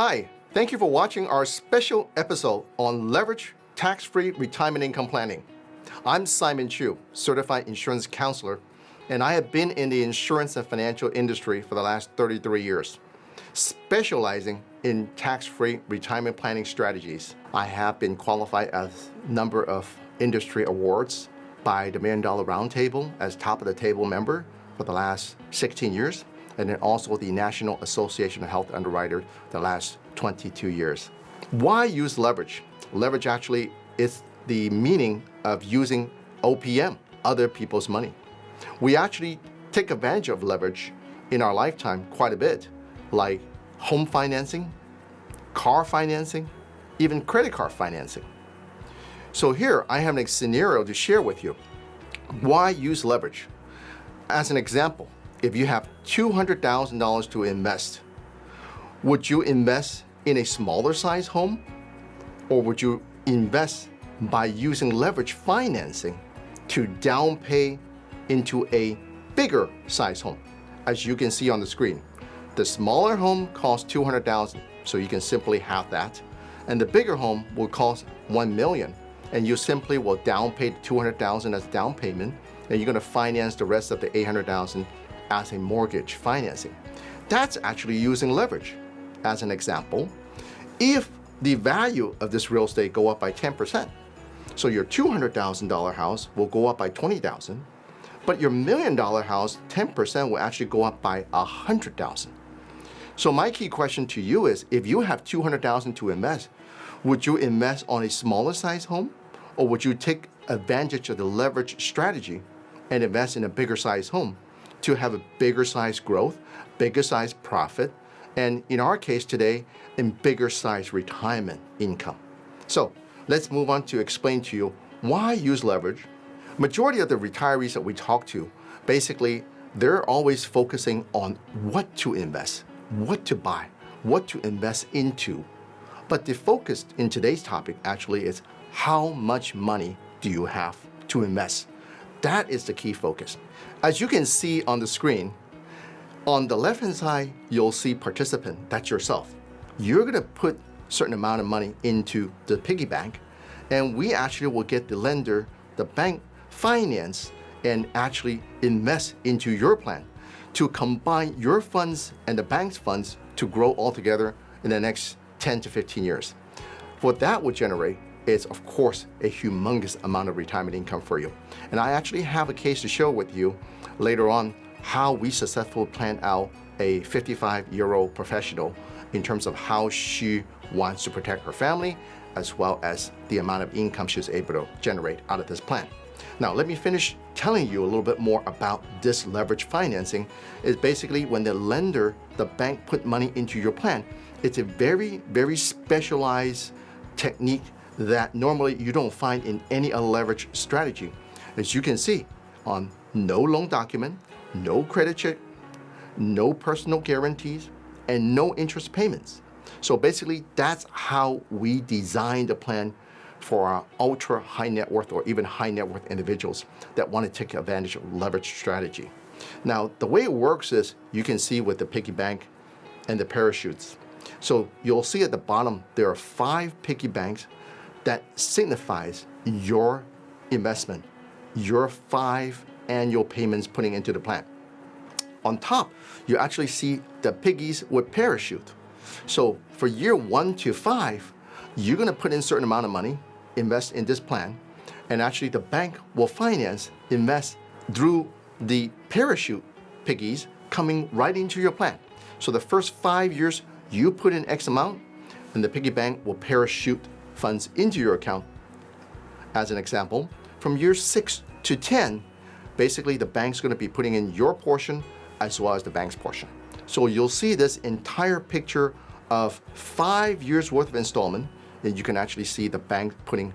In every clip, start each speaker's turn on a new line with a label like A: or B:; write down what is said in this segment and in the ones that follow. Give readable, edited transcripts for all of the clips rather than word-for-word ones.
A: Hi, thank you for watching our special episode on leverage tax-free retirement income planning. I'm Simon Chu, certified insurance counselor, and I have been in the insurance and financial industry for the last 33 years, specializing in tax-free retirement planning strategies. I have been qualified as a number of industry awards by the $1 Million Roundtable as top of the table member for the last 16 years, and then also the National Association of Health Underwriters the last 22 years. Why use leverage? Leverage actually is the meaning of using OPM, other people's money. We actually take advantage of leverage in our lifetime quite a bit, like home financing, car financing, even credit card financing. So here I have a scenario to share with you. Why use leverage? As an example, if you have $200,000 to invest, would you invest in a smaller size home? Or would you invest by using leverage financing to down pay into a bigger size home? As you can see on the screen, the smaller home costs $200,000, so you can simply have that. And the bigger home will cost $1 million, and you simply will down pay $200,000 as down payment, and you're gonna finance the rest of the $800,000 as a mortgage financing. That's actually using leverage. As an example, if the value of this real estate go up by 10%, so your $200,000 house will go up by $20,000, but your $1 million house, 10% will actually go up by $100,000. So my key question to you is, if you have $200,000 to invest, would you invest on a smaller size home, or would you take advantage of the leverage strategy and invest in a bigger size home to have a bigger size growth, bigger size profit, and in our case today, in bigger size retirement income? So let's move on to explain to you why use leverage. Majority of the retirees that we talk to, basically, they're always focusing on what to invest, what to buy, what to invest into. But the focus in today's topic actually is how much money do you have to invest? That is the key focus. As you can see on the screen, on the left-hand side, you'll see participant, that's yourself. You're gonna put a certain amount of money into the piggy bank, and we actually will get the lender, the bank, finance and actually invest into your plan to combine your funds and the bank's funds to grow all together in the next 10 to 15 years. What that would generate is, of course, a humongous amount of retirement income for you. And I actually have a case to show with you later on how we successfully plan out a 55-year-old professional in terms of how she wants to protect her family, as well as the amount of income she's able to generate out of this plan. Now, let me finish telling you a little bit more about this leverage financing. Is basically when the lender, the bank, put money into your plan, it's a very, very specialized technique that normally you don't find in any other leverage strategy. As you can see, on no loan document, no credit check, no personal guarantees, and no interest payments. So basically, that's how we design the plan for our ultra high net worth or even high net worth individuals that want to take advantage of leverage strategy. Now, the way it works is you can see with the piggy bank and the parachutes. So you'll see at the bottom, there are 5 piggy banks that signifies your investment, your 5 annual payments putting into the plan. On top, you actually see the piggies with parachute. So for year 1 to 5, you're gonna put in a certain amount of money, invest in this plan, and actually the bank will finance, invest through the parachute piggies coming right into your plan. So the first 5 years, you put in X amount, and the piggy bank will parachute funds into your account. As an example, from year 6 to 10, basically the bank's gonna be putting in your portion as well as the bank's portion. So you'll see this entire picture of 5 years worth of installment, and you can actually see the bank putting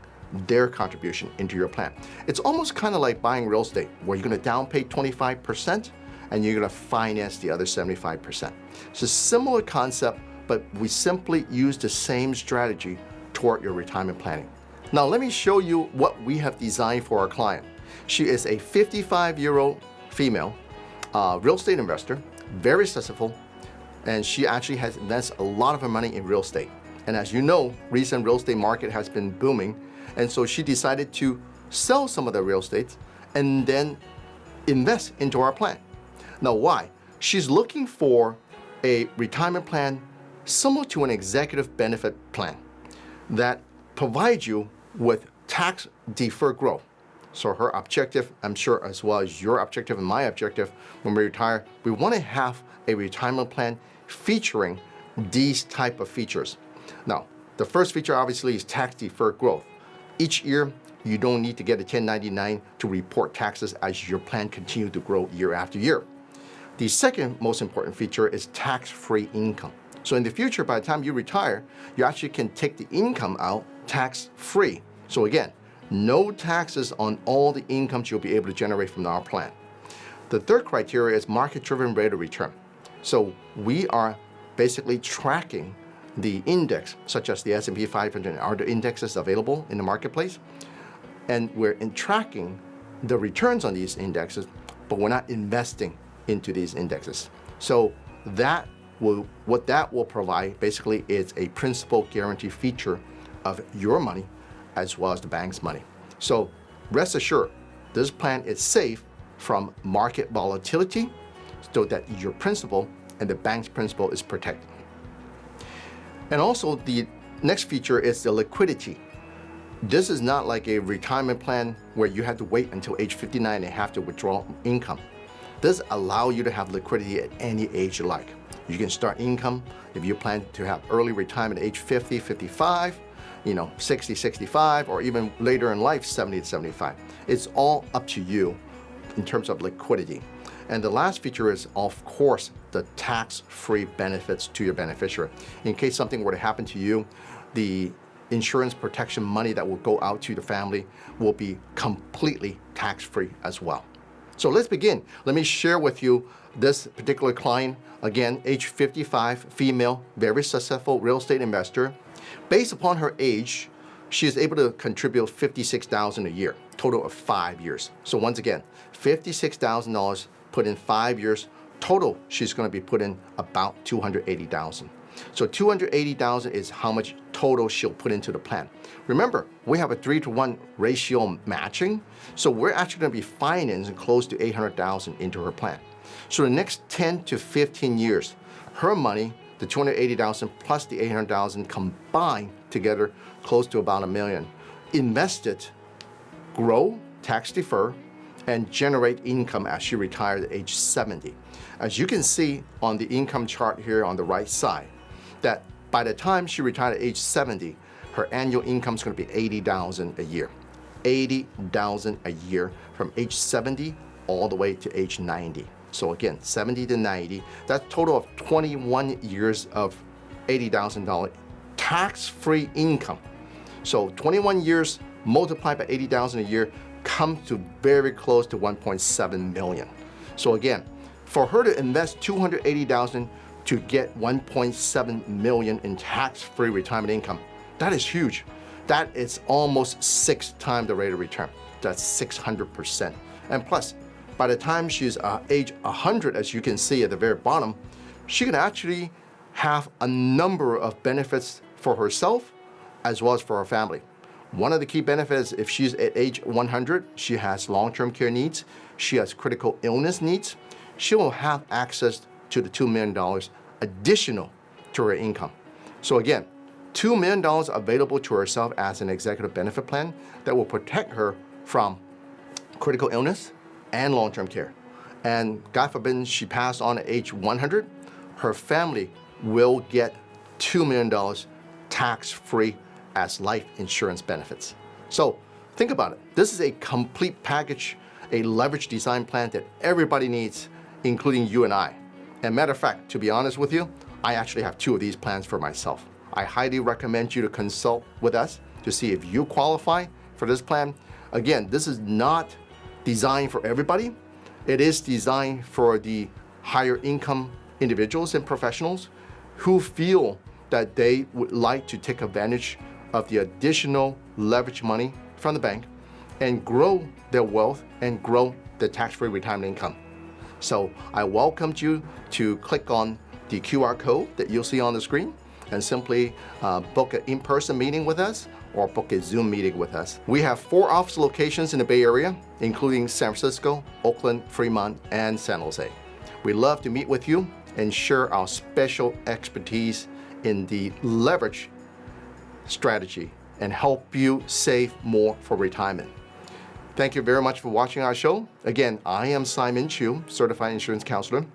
A: their contribution into your plan. It's almost kind of like buying real estate, where you're gonna down pay 25% and you're gonna finance the other 75%. It's a similar concept, but we simply use the same strategy toward your retirement planning. Now let me show you what we have designed for our client. She is a 55-year-old female real estate investor, very successful, and she actually has invested a lot of her money in real estate. And as you know, recent real estate market has been booming, and so she decided to sell some of the real estate and then invest into our plan. Now, why? She's looking for a retirement plan similar to an executive benefit plan that provides you with tax deferred growth. So her objective, I'm sure as well as your objective and my objective when we retire, we want to have a retirement plan featuring these type of features. Now, the first feature obviously is tax deferred growth. Each year, you don't need to get a 1099 to report taxes as your plan continues to grow year after year. The second most important feature is tax-free income. So in the future, by the time you retire, you actually can take the income out tax-free. So again, no taxes on all the incomes you'll be able to generate from our plan. The third criteria is market-driven rate of return. So we are basically tracking the index, such as the S&P 500 and other indexes available in the marketplace, and we're tracking the returns on these indexes, but we're not investing into these indexes. So what that will provide basically is a principal guarantee feature of your money as well as the bank's money. So rest assured, this plan is safe from market volatility so that your principal and the bank's principal is protected. And also the next feature is the liquidity. This is not like a retirement plan where you have to wait until age 59 and have to withdraw income. This allows you to have liquidity at any age you like. You can start income if you plan to have early retirement at age 50, 55, 60, 65, or even later in life, 70 to 75. It's all up to you in terms of liquidity. And the last feature is, of course, the tax-free benefits to your beneficiary. In case something were to happen to you, the insurance protection money that will go out to the family will be completely tax-free as well. So let's begin. Let me share with you this particular client. Again, age 55, female, very successful real estate investor. Based upon her age, she is able to contribute $56,000 a year, total of 5 years. So once again, $56,000 put in 5 years. Total, she's going to be put in about $280,000. So $280,000 is how much total she'll put into the plan. Remember, we have a 3-to-1 ratio matching, so we're actually going to be financing close to $800,000 into her plan. So the next 10 to 15 years, her money, the $280,000 plus the $800,000 combined together, close to about $1 million, invested, grow, tax defer, and generate income as she retires at age 70. As you can see on the income chart here on the right side, that by the time she retired at age 70, her annual income is going to be $80,000 a year. $80,000 a year from age 70 all the way to age 90. So again, 70 to 90, that's a total of 21 years of $80,000 tax-free income. So 21 years multiplied by $80,000 a year comes to very close to $1.7 million. So again, for her to invest $280,000 to get $1.7 million in tax-free retirement income, that is huge. That is almost 6 times the rate of return. That's 600%. And plus, by the time she's age 100, as you can see at the very bottom, she can actually have a number of benefits for herself as well as for her family. One of the key benefits, if she's at age 100, she has long-term care needs, she has critical illness needs, she will have access to the $2 million additional to her income. So again, $2 million available to herself as an executive benefit plan that will protect her from critical illness and long-term care. And God forbid she passed on at age 100, her family will get $2 million tax-free as life insurance benefits. So think about it. This is a complete package, a leverage design plan that everybody needs, including you and I. And matter of fact, to be honest with you, I actually have 2 of these plans for myself. I highly recommend you to consult with us to see if you qualify for this plan. Again, this is not designed for everybody. It is designed for the higher income individuals and professionals who feel that they would like to take advantage of the additional leverage money from the bank and grow their wealth and grow their tax-free retirement income. So I welcome you to click on the QR code that you'll see on the screen and simply book an in-person meeting with us or book a Zoom meeting with us. We have 4 office locations in the Bay Area, including San Francisco, Oakland, Fremont, and San Jose. We'd love to meet with you and share our special expertise in the leverage strategy and help you save more for retirement. Thank you very much for watching our show. Again, I am Simon Chu, Certified Insurance Counselor.